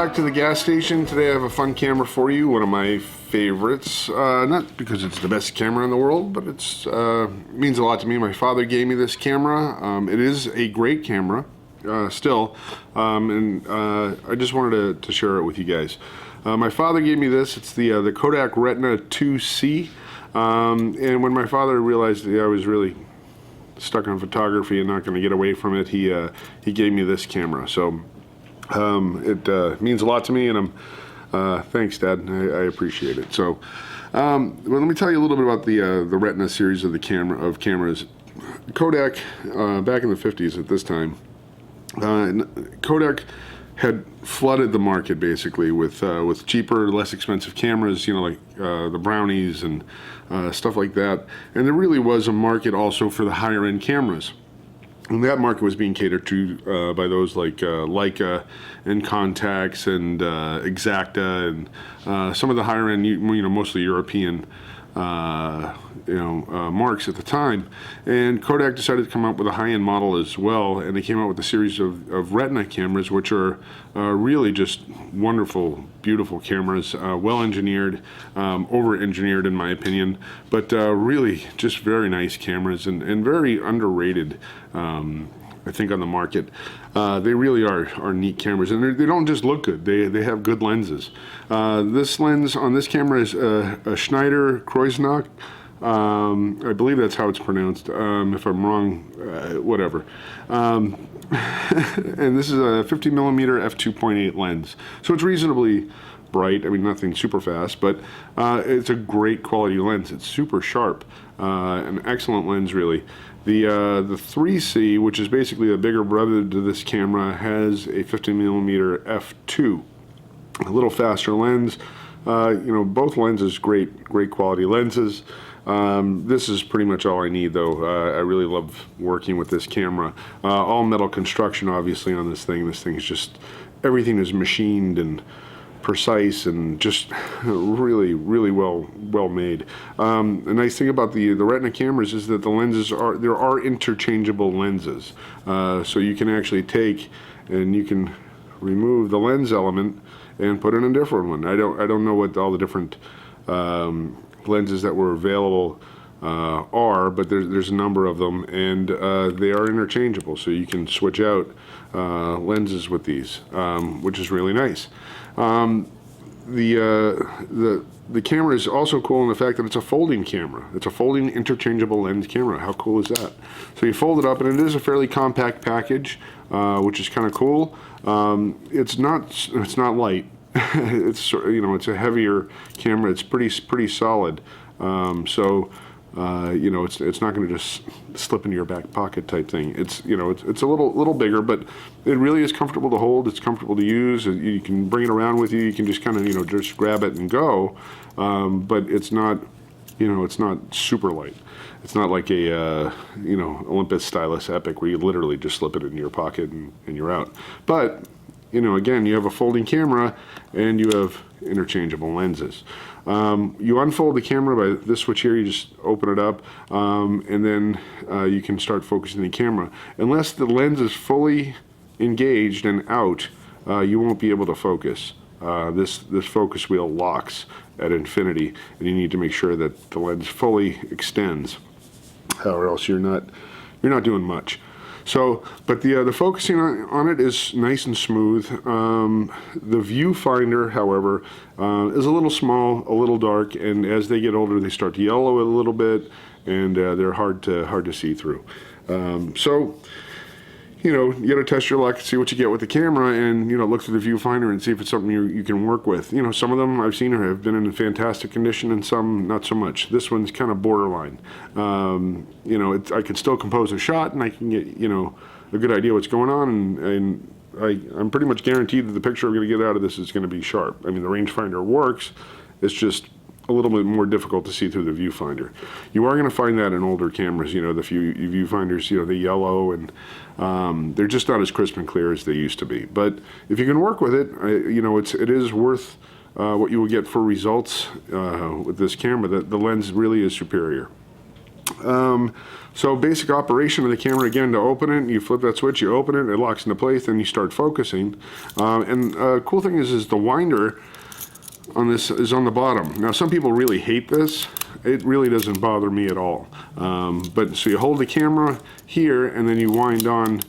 back to the gas station. Today I have a fun camera for you, one of my favorites. Not because it's the best camera in the world, but it means a lot to me. My father gave me this camera. It is a great camera, still, and I just wanted to share it with you guys. My father gave me this. It's the Kodak Retina IIc, and when my father realized that I was really stuck on photography and not going to get away from it, he gave me this camera. So it means a lot to me, and thanks, Dad. I appreciate it. So, well, let me tell you a little bit about the Retina series of cameras. Kodak, back in the 50s at this time, Kodak had flooded the market basically with cheaper, less expensive cameras, you know, like the Brownies and stuff like that. And there really was a market also for the higher end cameras. And that market was being catered to by those like Leica and Contax and Exacta and some of the higher end, mostly European marks at the time. And Kodak decided to come up with a high-end model as well, and they came out with a series of Retina cameras, which are really just wonderful, beautiful cameras, well-engineered, over-engineered in my opinion, but really just very nice cameras and very underrated, I think, on the market. They really are neat cameras, and they don't just look good. They have good lenses. This lens on this camera is a Schneider Kreuznach. I believe that's how it's pronounced. If I'm wrong, whatever. And this is a 50mm f2.8 lens, so it's reasonably bright. I mean, nothing super fast, but it's a great quality lens. It's super sharp, an excellent lens, really. The 3C, which is basically a bigger brother to this camera, has a 50mm f2, a little faster lens. Both lenses great quality lenses. This is pretty much all I need, though. I really love working with this camera. All metal construction, obviously, on this thing. This thing is just, everything is machined and precise and just really well made. The nice thing about the Retina cameras is that the lenses there are interchangeable lenses, so you can actually take and you can remove the lens element and put in a different one. I don't know what all the different lenses that were available are, but there's a number of them, and they are interchangeable, so you can switch out lenses with these, which is really nice. The camera is also cool in the fact that it's a folding camera. It's a folding interchangeable lens camera. How cool is that? So you fold it up, and it is a fairly compact package, which is kind of cool. It's not light. It's it's a heavier camera. It's pretty solid. It's not going to just slip into your back pocket type thing. It's it's a little bigger, but it really is comfortable to hold. It's comfortable to use. You can bring it around with you. You can just kind of just grab it and go. But it's not it's not super light. It's not like a Olympus Stylus Epic where you literally just slip it into your pocket and you're out. But again, you have a folding camera and you have interchangeable lenses. You unfold the camera by this switch here. You just open it up, and then you can start focusing the camera. Unless the lens is fully engaged and out, you won't be able to focus. This focus wheel locks at infinity, and you need to make sure that the lens fully extends, or else you're not doing much. So, but the focusing on it is nice and smooth. The viewfinder, however, is a little small, a little dark, and as they get older, they start to yellow a little bit, and they're hard to see through. So, you got to test your luck, see what you get with the camera, and look through the viewfinder and see if it's something you can work with. Some of them I've seen have been in fantastic condition, and some not so much. This one's kind of borderline. I can still compose a shot, and I can get a good idea what's going on, and I'm pretty much guaranteed that the picture I'm going to get out of this is going to be sharp. I mean, the rangefinder works. It's just a little bit more difficult to see through the viewfinder. You are going to find that in older cameras. The viewfinders, they yellow, and they're just not as crisp and clear as they used to be. But if you can work with it, it is worth what you will get for results with this camera. The lens really is superior. So basic operation of the camera, again, to open it, you flip that switch, you open it, it locks into place, then you start focusing. And cool thing is the winder on this is on the bottom. Now some people really hate this. It really doesn't bother me at all. But so you hold the camera here and then you wind on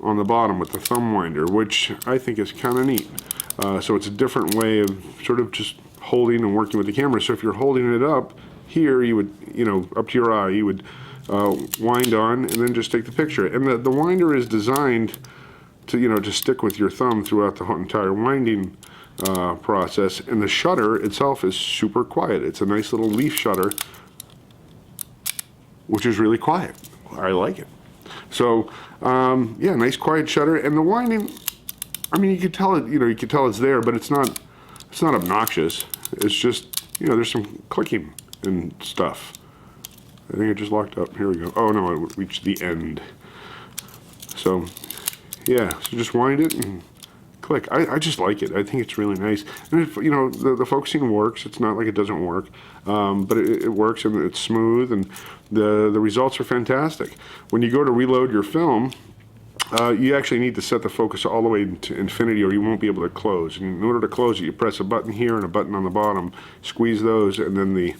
the bottom with the thumb winder, which I think is kind of neat. So it's a different way of sort of just holding and working with the camera. So if you're holding it up here, you would, you know, up to your eye, you would wind on and then just take the picture. And the winder is designed to, you know, to stick with your thumb throughout the entire winding process. And the shutter itself is super quiet. It's a nice little leaf shutter, which is really quiet. I like it. So yeah, nice quiet shutter. And the winding, I mean, you could tell it, you know, you could tell it's there, but it's not obnoxious. It's just, you know, there's some clicking and stuff. I think it just locked up. Here we go. Oh no, I reached the end. So yeah, so just wind it and click. I just like it. I think it's really nice. And if, you know, the focusing works. It's not like it doesn't work, but it works and it's smooth, and the results are fantastic. When you go to reload your film, you actually need to set the focus all the way to infinity or you won't be able to close. And in order to close it, you press a button here and a button on the bottom, squeeze those, and then the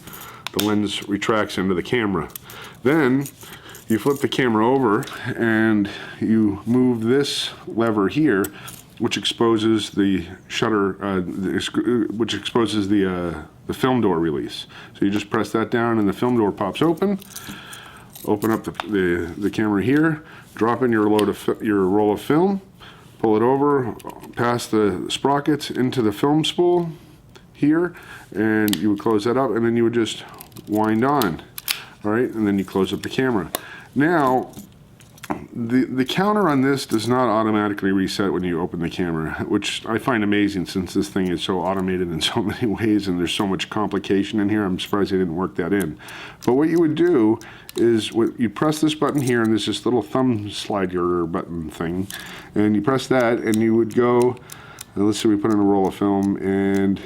lens retracts into the camera. Then you flip the camera over and you move this lever here, which exposes the shutter, which exposes the film door release. So you just press that down and the film door pops open. Open up the camera here, drop in your roll of film, pull it over, past the sprockets into the film spool here, and you would close that up, and then you would just wind on, all right, and then you close up the camera. Now, the counter on this does not automatically reset when you open the camera, which I find amazing since this thing is so automated in so many ways and there's so much complication in here. I'm surprised they didn't work that in. But what you would do is you press this button here, and there's this little thumb slider button thing, and you press that and you would go, let's say we put in a roll of film and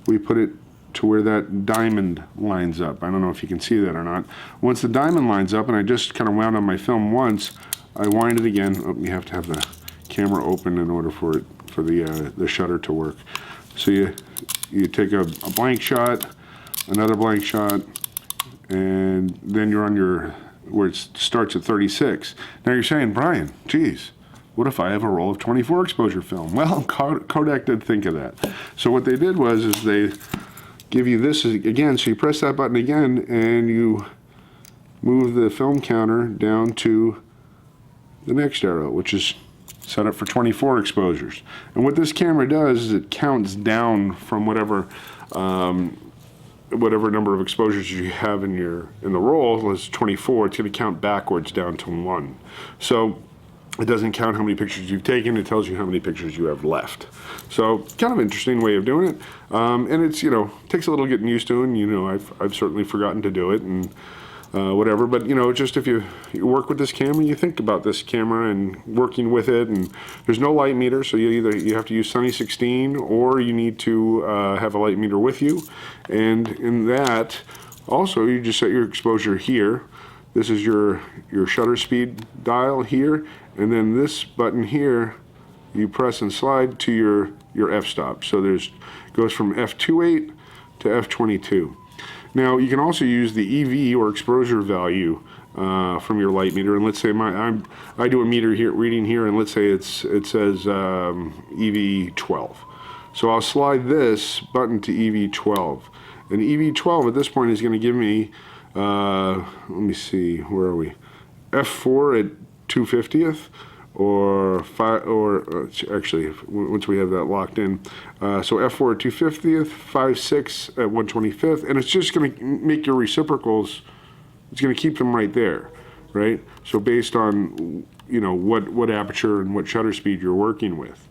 we put it to where that diamond lines up. I don't know if you can see that or not. Once the diamond lines up, and I just kind of wound on my film once, I wind it again. Oh, you have to have the camera open in order for the shutter to work. So you take a blank shot, another blank shot, and then you're on where it starts at 36. Now you're saying, Brian, geez, what if I have a roll of 24 exposure film? Well, Kodak did think of that. So what they did was they give you this again, so you press that button again and you move the film counter down to the next arrow, which is set up for 24 exposures. And what this camera does is it counts down from whatever number of exposures you have in the roll. Is 24, it's going to count backwards down to 1. So it doesn't count how many pictures you've taken, it tells you how many pictures you have left. So kind of interesting way of doing it. And it's, you know, takes a little getting used to, and, you know, I've certainly forgotten to do it and whatever. But, you know, just if you work with this camera, you think about this camera and working with it, and there's no light meter, so you have to use Sunny 16 or you need to have a light meter with you. And in that, also, you just set your exposure here. This is your shutter speed dial here, and then this button here, you press and slide to your f-stop. So goes from f2.8 to f22. Now you can also use the EV or exposure value from your light meter, and let's say I do a meter here reading here, and let's say it says EV 12. So I'll slide this button to EV 12, and EV 12 at this point is going to give me let me see, where are we? F4 at 2/50th, or actually, once we have that locked in, so F4 at 2/50th, 5/6 at 1/25th, and it's just going to make your reciprocals. It's going to keep them right there, right? So based on, you know, what aperture and what shutter speed you're working with,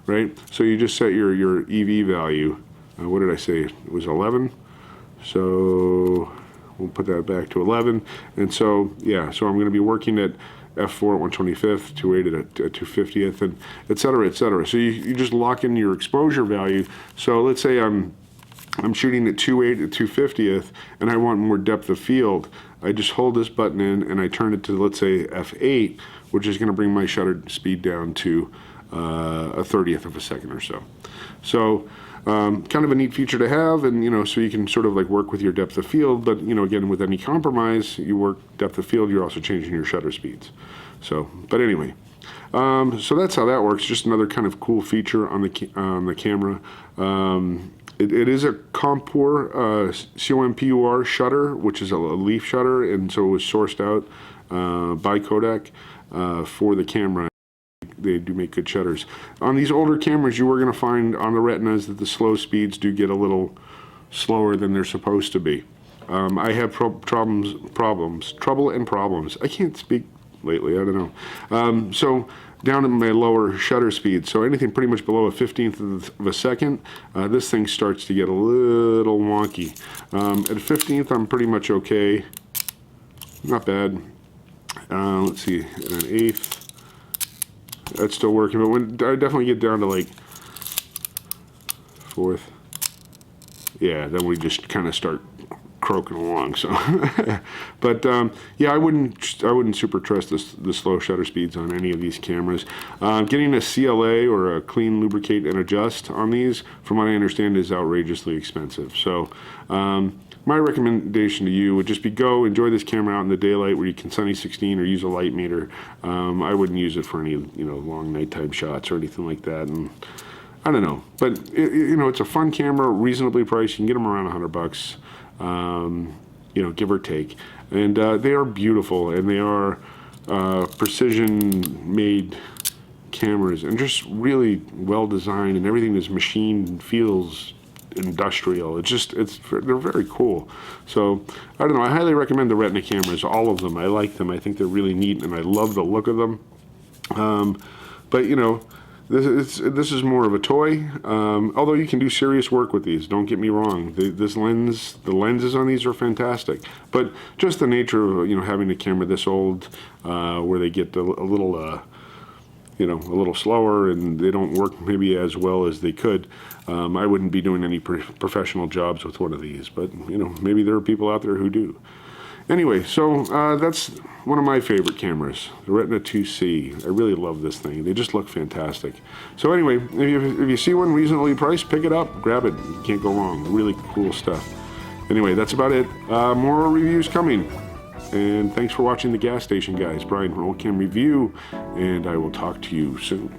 right? So you just set your EV value. What did I say? It was 11. So we'll put that back to 11, and so yeah, so I'm going to be working at f4 at 1/25th, 2.8 at 2/50th, and et cetera, et cetera. So you just lock in your exposure value. So let's say I'm I'm shooting at 2.8 at 2/50th, and I want more depth of field. I just hold this button in and I turn it to, let's say, f8, which is going to bring my shutter speed down to a 30th of a second or so. So kind of a neat feature to have, and so you can sort of like work with your depth of field, but again, with any compromise, you work depth of field, you're also changing your shutter speeds. So, but anyway, so that's how that works. Just another kind of cool feature on the camera. It is a Compur, COMPUR shutter, which is a leaf shutter, and so it was sourced out by Kodak for the camera. They do make good shutters. On these older cameras, you were going to find on the Retinas that the slow speeds do get a little slower than they're supposed to be. I have trouble and problems. I can't speak lately, I don't know. So down at my lower shutter speed, so anything pretty much below a 15th of a second, this thing starts to get a little wonky. At 15th, I'm pretty much okay. Not bad. Let's see, at an 1/8, that's still working, but when I definitely get down to like 4th, yeah, then we just kind of start croaking along. So, but yeah, I wouldn't super trust the slow shutter speeds on any of these cameras. Getting a CLA or a clean, lubricate, and adjust on these, from what I understand, is outrageously expensive. So, my recommendation to you would just be go enjoy this camera out in the daylight where you can sunny 16 or use a light meter. I wouldn't use it for any long nighttime shots or anything like that. And I don't know, but it's a fun camera, reasonably priced. You can get them around $100. Give or take, and they are beautiful, and they are precision-made cameras, and just really well designed, and everything is machined, feels industrial. They're very cool. So I don't know. I highly recommend the Retina cameras, all of them. I like them. I think they're really neat, and I love the look of them. But this is more of a toy, although you can do serious work with these, don't get me wrong. The lenses on these are fantastic, but just the nature of, having a camera this old, where they get a little slower and they don't work maybe as well as they could. I wouldn't be doing any professional jobs with one of these, but, maybe there are people out there who do. Anyway, so that's one of my favorite cameras, the Retina IIc. I really love this thing. They just look fantastic. So anyway, if you see one reasonably priced, pick it up, grab it. You can't go wrong. Really cool stuff. Anyway, that's about it. More reviews coming. And thanks for watching the Gas Station, guys. Brian from Old Cam Review, and I will talk to you soon.